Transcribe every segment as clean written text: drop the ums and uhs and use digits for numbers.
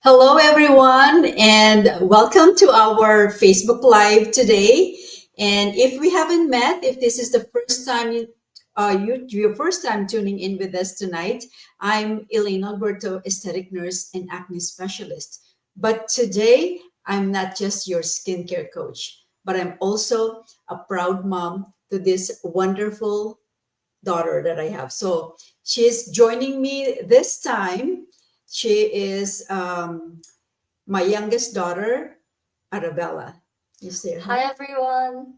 Hello, everyone, and welcome to our Facebook Live today. And if we haven't met, if this is the first time your first time tuning in with us tonight, I'm Elaine Alberto, aesthetic nurse and acne specialist. But today, I'm not just your skincare coach, but I'm also a proud mom to this wonderful daughter that I have. So she's joining me this time. She is my youngest daughter, Arabella. You see her? Hi everyone.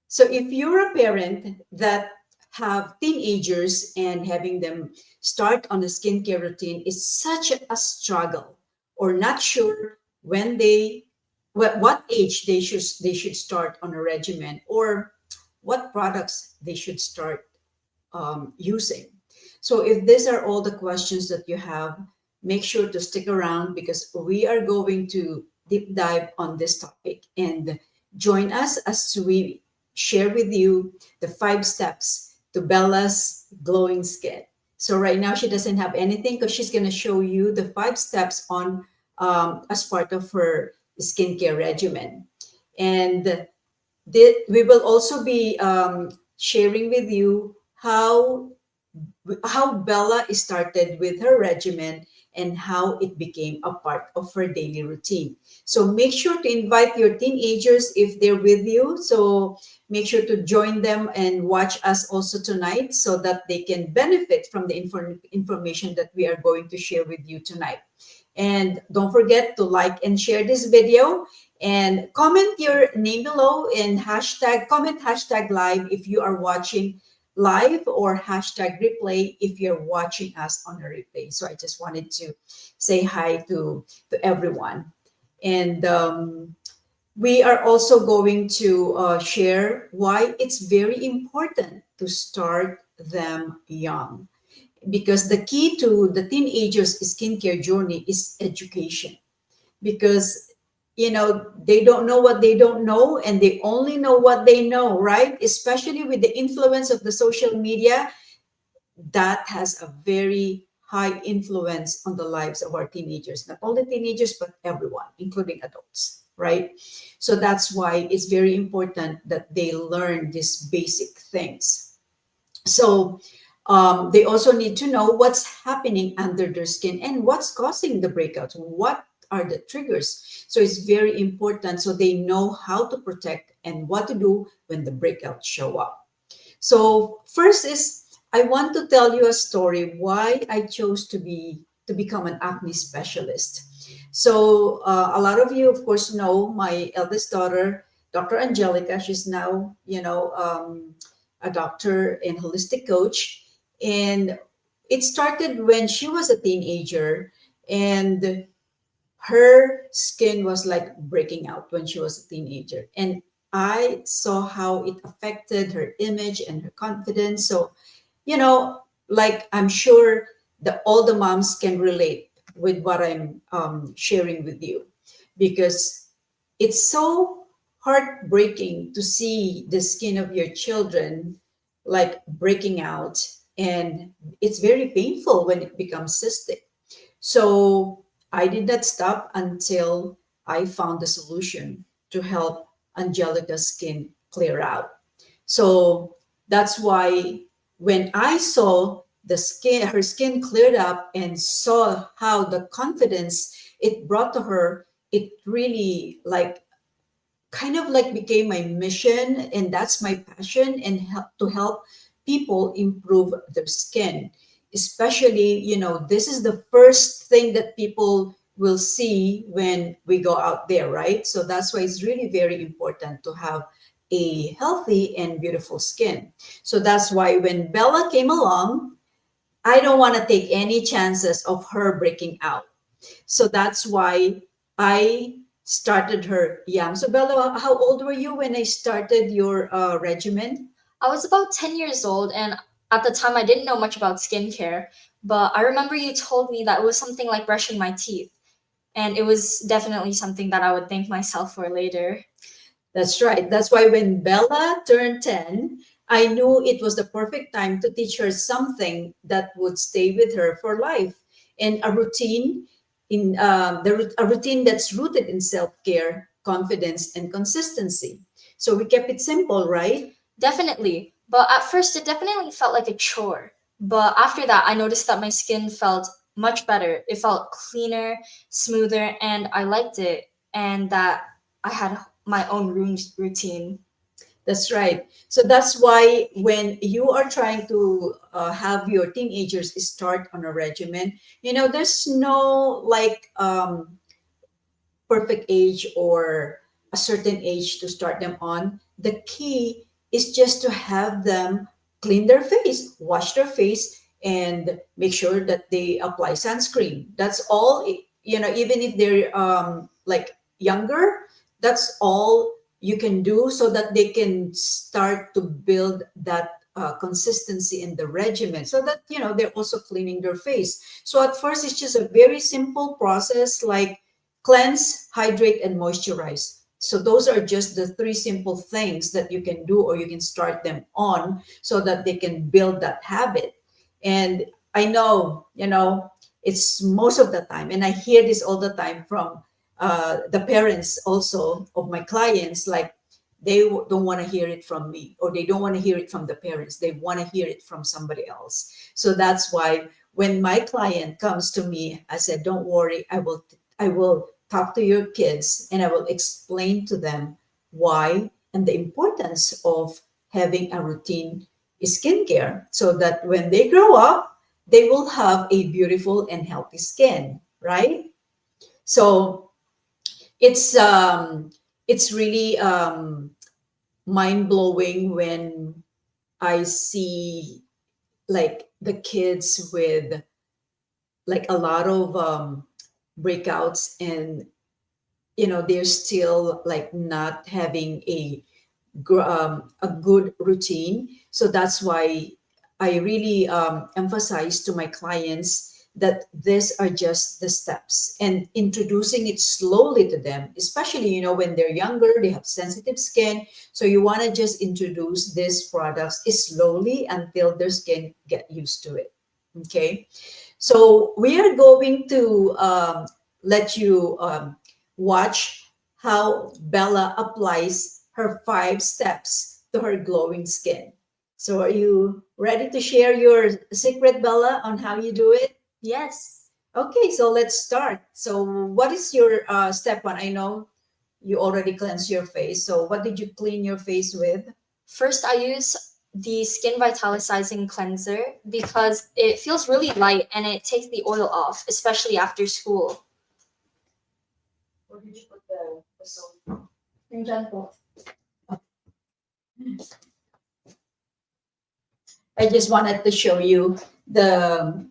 So if you're a parent that have teenagers and having them start on a skincare routine is such a struggle, or not sure when what age they should start on a regimen, or what products they should start using. So if these are all the questions that you have, make sure to stick around because we are going to deep dive on this topic and join us as we share with you the 5 steps to Bella's glowing skin. So right now she doesn't have anything because she's going to show you the 5 steps on as part of her skincare regimen. And we will also be sharing with you how Bella started with her regimen and how it became a part of her daily routine. So make sure to invite your teenagers if they're with you. So make sure to join them and watch us also tonight so that they can benefit from the information that we are going to share with you tonight. And don't forget to like and share this video and comment your name below and comment hashtag live if you are watching live or hashtag replay if you're watching us on a replay. So I just wanted to say hi to everyone. And we are also going to share why it's very important to start them young, because the key to the teenagers skincare journey is education, because they don't know what they don't know and they only know what they know, right? Especially with the influence of the social media, that has a very high influence on the lives of our teenagers, not only teenagers but everyone, including adults, right? So that's why it's very important that they learn these basic things. So they also need to know what's happening under their skin and what's causing the breakouts. What are the triggers? So it's very important so they know how to protect and what to do when the breakouts show up. So first is I want to tell you a story why I chose to become an acne specialist. So a lot of you, of course, know my eldest daughter, Dr. Angelica. She's now, a doctor and holistic coach. And it started when she was a teenager, and her skin was like breaking out when she was a teenager. And I saw how it affected her image and her confidence. So, like I'm sure that all the moms can relate with what I'm sharing with you, because it's so heartbreaking to see the skin of your children like breaking out, and it's very painful when it becomes cystic. So I did not stop until I found the solution to help Angelica's skin clear out. So that's why when I saw her skin cleared up and saw how the confidence it brought to her, it really like kind of like became my mission, and that's my passion, and help people improve their skin. Especially, this is the first thing that people we'll see when we go out there, right? So that's why it's really very important to have a healthy and beautiful skin. So that's why when Bella came along, I don't want to take any chances of her breaking out. So that's why I started her young. So Bella, how old were you when I started your regimen? I was about 10 years old, and at the time I didn't know much about skincare, but I remember you told me that it was something like brushing my teeth, and it was definitely something that I would thank myself for later. That's right. That's why when Bella turned 10, I knew it was the perfect time to teach her something that would stay with her for life, and a routine a routine that's rooted in self-care, confidence, and consistency. So we kept it simple, right? Definitely. But at first, it definitely felt like a chore. But after that, I noticed that my skin felt much better. It felt cleaner, smoother, and I liked it. And that I had my own routine. That's right. So that's why when you are trying to have your teenagers start on a regimen, there's no like perfect age or a certain age to start them on. The key is just to have them clean their face, wash their face, and make sure that they apply sunscreen. That's all. Even if they're like younger, that's all you can do so that they can start to build that consistency in the regimen so that they're also cleaning their face. So at first it's just a very simple process like cleanse, hydrate, and moisturize. So those are just the three simple things that you can do or you can start them on so that they can build that habit. And I know, it's most of the time, and I hear this all the time from the parents also of my clients, like don't want to hear it from me or they don't want to hear it from the parents. They want to hear it from somebody else. So that's why when my client comes to me, I said, don't worry, I will talk to your kids and I will explain to them why and the importance of having a routine skincare so that when they grow up, they will have a beautiful and healthy skin, right? So it's really mind blowing when I see like the kids with like a lot of breakouts and they're still like not having a good routine. So that's why I really emphasize to my clients that these are just the steps and introducing it slowly to them, especially when they're younger, they have sensitive skin. So you want to just introduce these products slowly until their skin get used to it. Okay, so we are going to let you watch how Bella applies her 5 steps to her glowing skin. So are you ready to share your secret, Bella, on how you do it? Yes. Okay, so let's start. So what is your step 1? I know you already cleansed your face. So what did you clean your face with? First, I use the Skin Vitalizing Cleanser because it feels really light and it takes the oil off, especially after school. Where did you put the soap? In general. I just wanted to show you the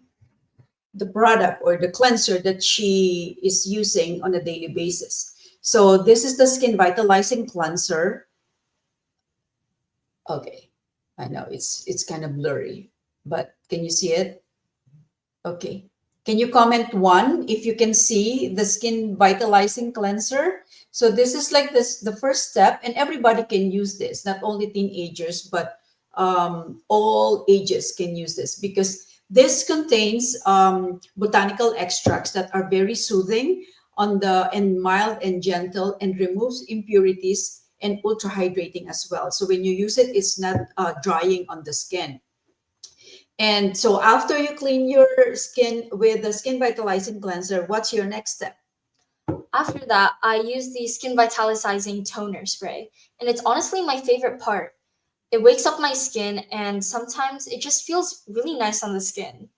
product or the cleanser that she is using on a daily basis. So this is the Skin Vitalizing Cleanser. Okay, I know it's kind of blurry, but can you see it? Okay. Can you comment one if you can see the Skin Vitalizing Cleanser? So this is like this the first step, and everybody can use this, not only teenagers, but all ages can use this because this contains botanical extracts that are very soothing on the and mild and gentle and removes impurities and ultra hydrating as well. So when you use it, it's not drying on the skin. And so after you clean your skin with the Skin Vitalizing Cleanser, what's your next step? After that, I use the Skin Vitalizing Toner Spray, and it's honestly my favorite part. It wakes up my skin, and sometimes it just feels really nice on the skin.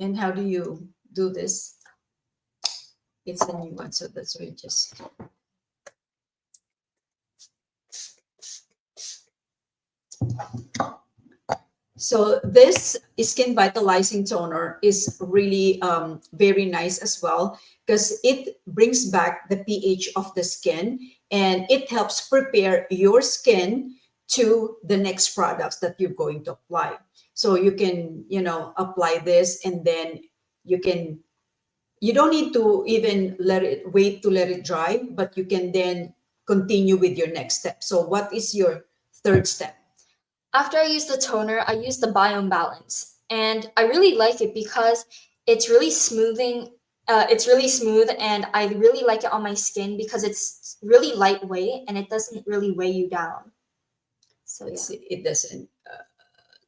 And how do you do this? It's a new one, so that's why just. So this skin vitalizing toner is really very nice as well because it brings back the pH of the skin and it helps prepare your skin to the next products that you're going to apply. So you can, apply this and then you can, you don't need to even wait to let it dry, but you can then continue with your next step. So what is your third step? After I use the toner, I use the Biome Balance, and I really like it because it's really smoothing. It's really smooth, and I really like it on my skin because it's really lightweight and it doesn't really weigh you down. So Let's yeah. see, it doesn't.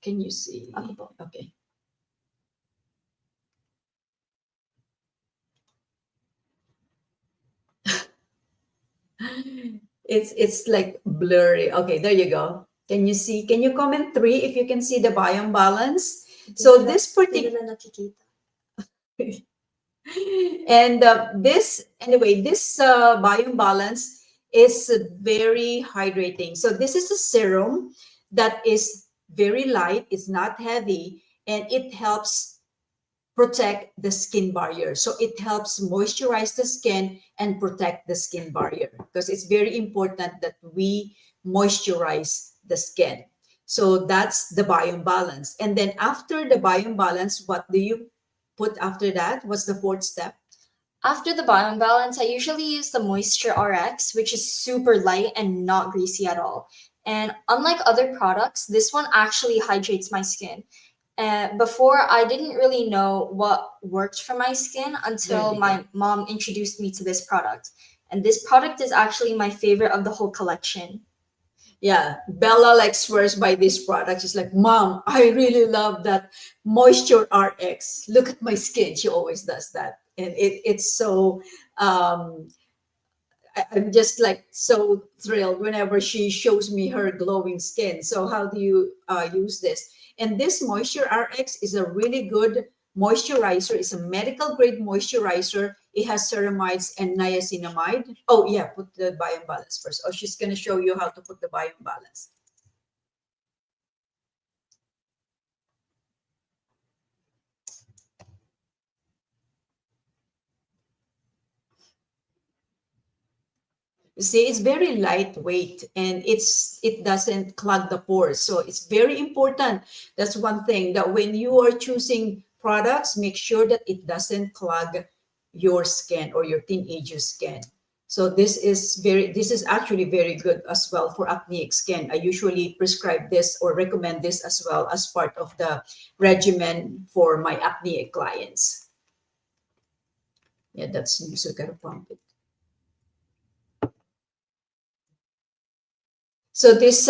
Can you see? Ako po. Okay. It's like blurry. Okay, there you go. Can you see? Can you comment three if you can see the biome balance? So this particular nila nakikita. and this anyway, this biome balance is very hydrating. So this is a serum that is very light. It's not heavy, and it helps protect the skin barrier. So it helps moisturize the skin and protect the skin barrier because it's very important that we moisturize the skin. So that's the biome balance. And then after the biome balance, what do you put after that? What's the fourth step? After the Biome Balance, I usually use the Moisture RX, which is super light and not greasy at all. And unlike other products, this one actually hydrates my skin. Before, I didn't really know what worked for my skin There until you go. my mom introduced me to this product. And this product is actually my favorite of the whole collection. Yeah, Bella like swears by this product. She's like, Mom, I really love that Moisture RX. Look at my skin. She always does that. And it's so um I'm just like so thrilled whenever she shows me her glowing skin. So how do you use this? And this Moisture RX is a really good moisturizer. It's a medical grade moisturizer. It has ceramides and niacinamide. Oh yeah, put the biome balance first. Oh, she's gonna show you how to put the biome balance. You see, it's very lightweight and it doesn't clog the pores. So it's very important. That's one thing that when you are choosing products, make sure that it doesn't clog your skin or your teenager skin. So this is actually very good as well for acneic skin. I usually prescribe this or recommend this as well as part of the regimen for my acneic clients. Yeah, that's new. So gotta pump it. So this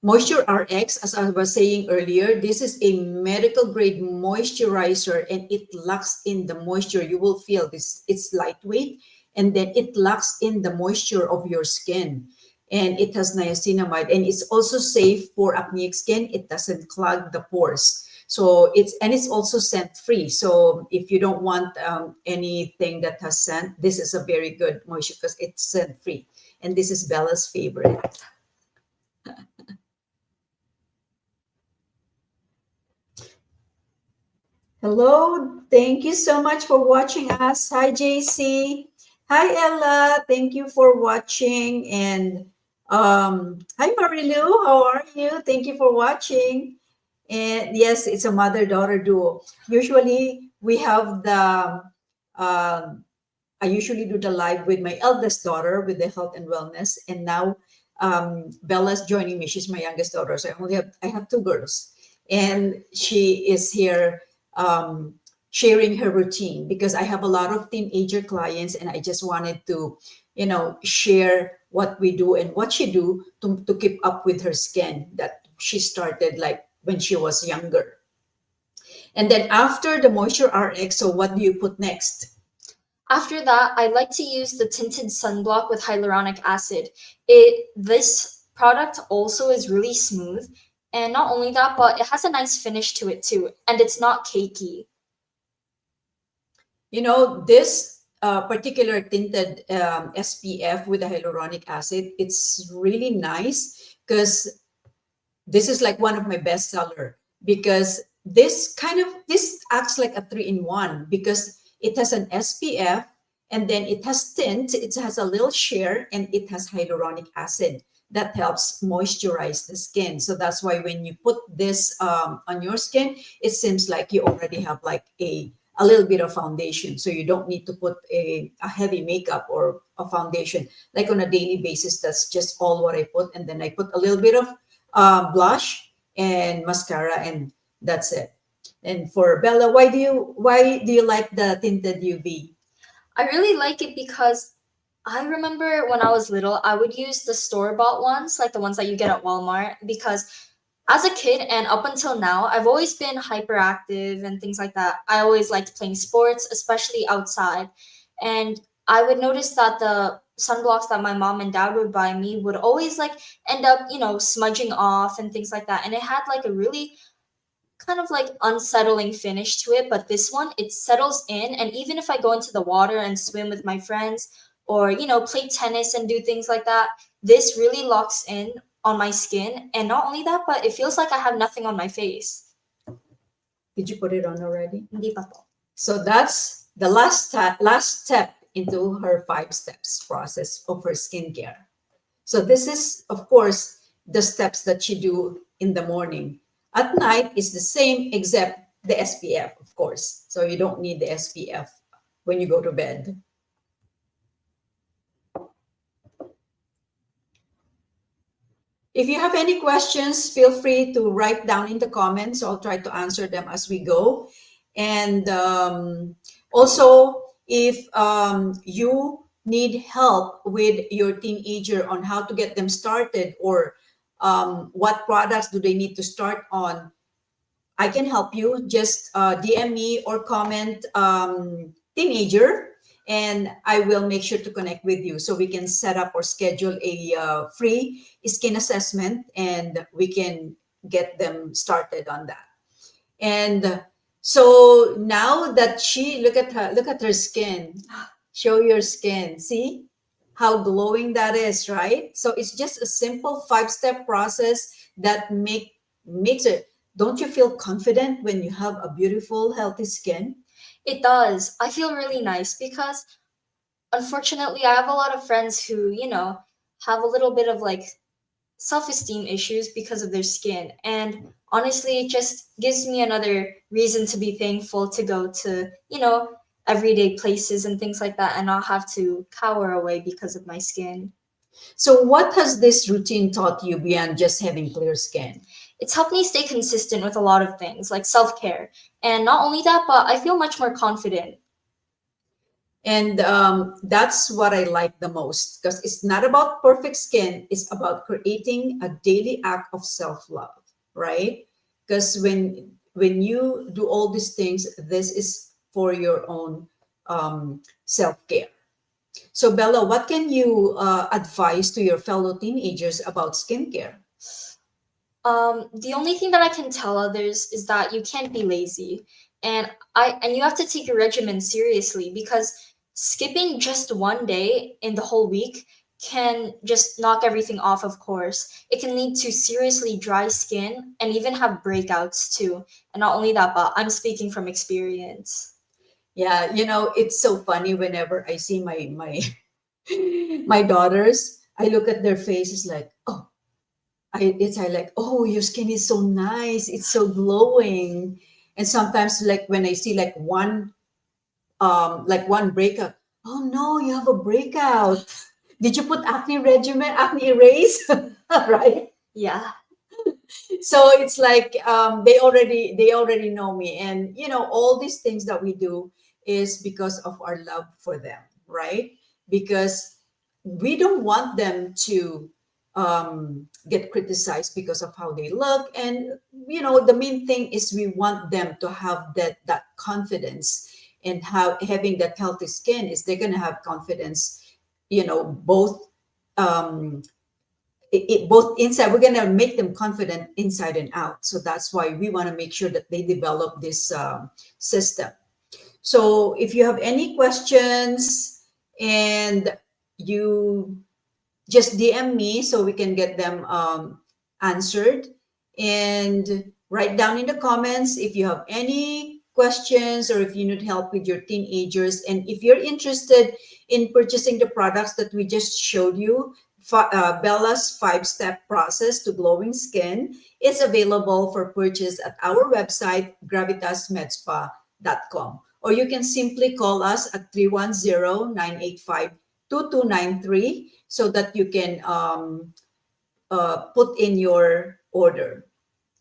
Moisture RX, as I was saying earlier, this is a medical grade moisturizer and it locks in the moisture. You will feel this, it's lightweight and then it locks in the moisture of your skin. And it has niacinamide and it's also safe for acneic skin. It doesn't clog the pores. So it's also scent free. So if you don't want anything that has scent, this is a very good moisture because it's scent free. And this is Bella's favorite. Hello, thank you so much for watching us. Hi, JC. Hi, Ella. Thank you for watching. And hi, Marilu. How are you? Thank you for watching. And yes, it's a mother-daughter duo. Usually, we have the I usually do the live with my eldest daughter with the health and wellness, and now Bella's joining me. She's my youngest daughter, so I have two girls, and she is here sharing her routine because I have a lot of teenager clients, and I just wanted to, share what we do and what she do to keep up with her skin that she started like when she was younger. And then after the Moisture RX, so what do you put next? After that, I like to use the tinted sunblock with hyaluronic acid. This product also is really smooth, and not only that, but it has a nice finish to it too, and it's not cakey. You know, this particular tinted SPF with the hyaluronic acid, it's really nice because this is like one of my best seller, because this acts like a three-in-one, because it has an SPF, and then it has tint, it has a little sheer, and it has hyaluronic acid that helps moisturize the skin. So that's why when you put this on your skin, it seems like you already have like a little bit of foundation, so you don't need to put a heavy makeup or a foundation like on a daily basis. That's just all what I put, and then I put a little bit of blush and mascara, and that's it. And for Bella, why do you like the tinted UV? I really like it because I remember when I was little, I would use the store bought ones, like the ones that you get at Walmart, because as a kid and up until now, I've always been hyperactive and things like that. I always liked playing sports, especially outside. And I would notice that the sunblocks that my mom and dad would buy me would always like end up, smudging off and things like that. And it had like a really kind of like unsettling finish to it, but this one, it settles in. And even if I go into the water and swim with my friends, or play tennis and do things like that, this really locks in on my skin. And not only that, but it feels like I have nothing on my face. Did you put it on already? Hindi pa po. So that's the last step into her 5 steps process of her skincare. So this is, of course, the steps that she do in the morning. At night is the same except the SPF, of course. So you don't need the SPF when you go to bed. If you have any questions, feel free to write down in the comments. I'll try to answer them as we go. And also, if you need help with your teenager on how to get them started, or what products do they need to start on, I can help you. Just DM me or comment teenager, and I will make sure to connect with you so we can set up or schedule a free skin assessment, and we can get them started on that. And so now that look at her skin. Show your skin. See how glowing that is, right? So it's just a simple 5-step process that makes it. Don't you feel confident when you have a beautiful, healthy skin? It does. I feel really nice because unfortunately, I have a lot of friends who, have a little bit of like self esteem issues because of their skin. And honestly, it just gives me another reason to be thankful to go to, everyday places and things like that and not have to cower away because of my skin. So what has this routine taught you beyond just having clear skin? It's helped me stay consistent with a lot of things like self care. And not only that, but I feel much more confident. And that's what I like the most, because it's not about perfect skin, it's about creating a daily act of self-love, right? Because when you do all these things, this is for your own self-care. So Bella, what can you advise to your fellow teenagers about skincare? The only thing that I can tell others is that you can't be lazy, and you have to take your regimen seriously because skipping just one day in the whole week can just knock everything off. Of course, it can lead to seriously dry skin and even have breakouts too. And not only that, but I'm speaking from experience. Yeah, it's so funny whenever I see my my daughters, I look at their faces like, oh, I like, oh, your skin is so nice, it's so glowing. And sometimes like when I see like one breakout, oh no, you have a breakout. Did you put acne erase? Right? Yeah. So it's like they already know me, and all these things that we do is because of our love for them, right? Because we don't want them to get criticized because of how they look. And the main thing is we want them to have that confidence, and having that healthy skin is they're going to have confidence, both um, both inside. We're going to make them confident inside and out. So that's why we want to make sure that they develop this system. So if you have any questions and you just DM me so we can get them answered. And write down in the comments if you have any questions or if you need help with your teenagers. And if you're interested in purchasing the products that we just showed you, Bella's 5-step process to glowing skin is available for purchase at our website, gravitasmedspa.com. Or you can simply call us at 310-985-2293 so that you can put in your order.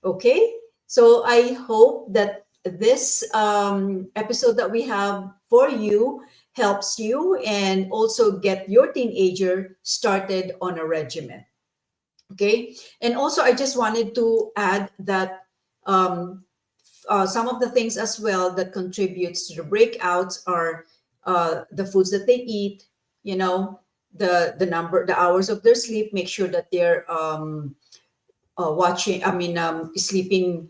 Okay? So I hope that this episode that we have for you helps you and also get your teenager started on a regimen. Okay? And also, I just wanted to add that um, some of the things as well that contributes to the breakouts are the foods that they eat, you know, the hours of their sleep. Make sure that they're sleeping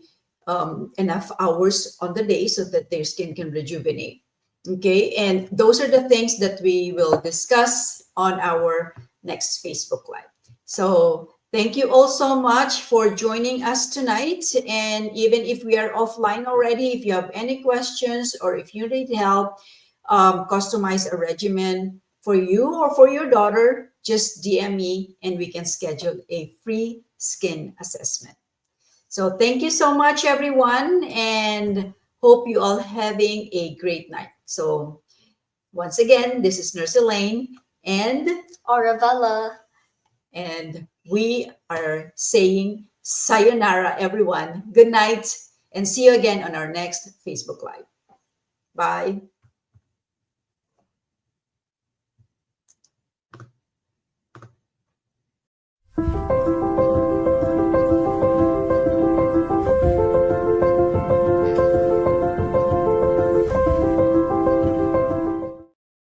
enough hours on the day so that their skin can rejuvenate. Okay, and those are the things that we will discuss on our next Facebook Live. So thank you all so much for joining us tonight. And even if we are offline already, if you have any questions or if you need help, customize a regimen for you or for your daughter, just DM me and we can schedule a free skin assessment. So thank you so much, everyone, and hope you all having a great night. So once again, this is Nurse Elaine, and Auravella. we are saying sayonara, everyone. Good night, and see you again on our next Facebook Live. Bye.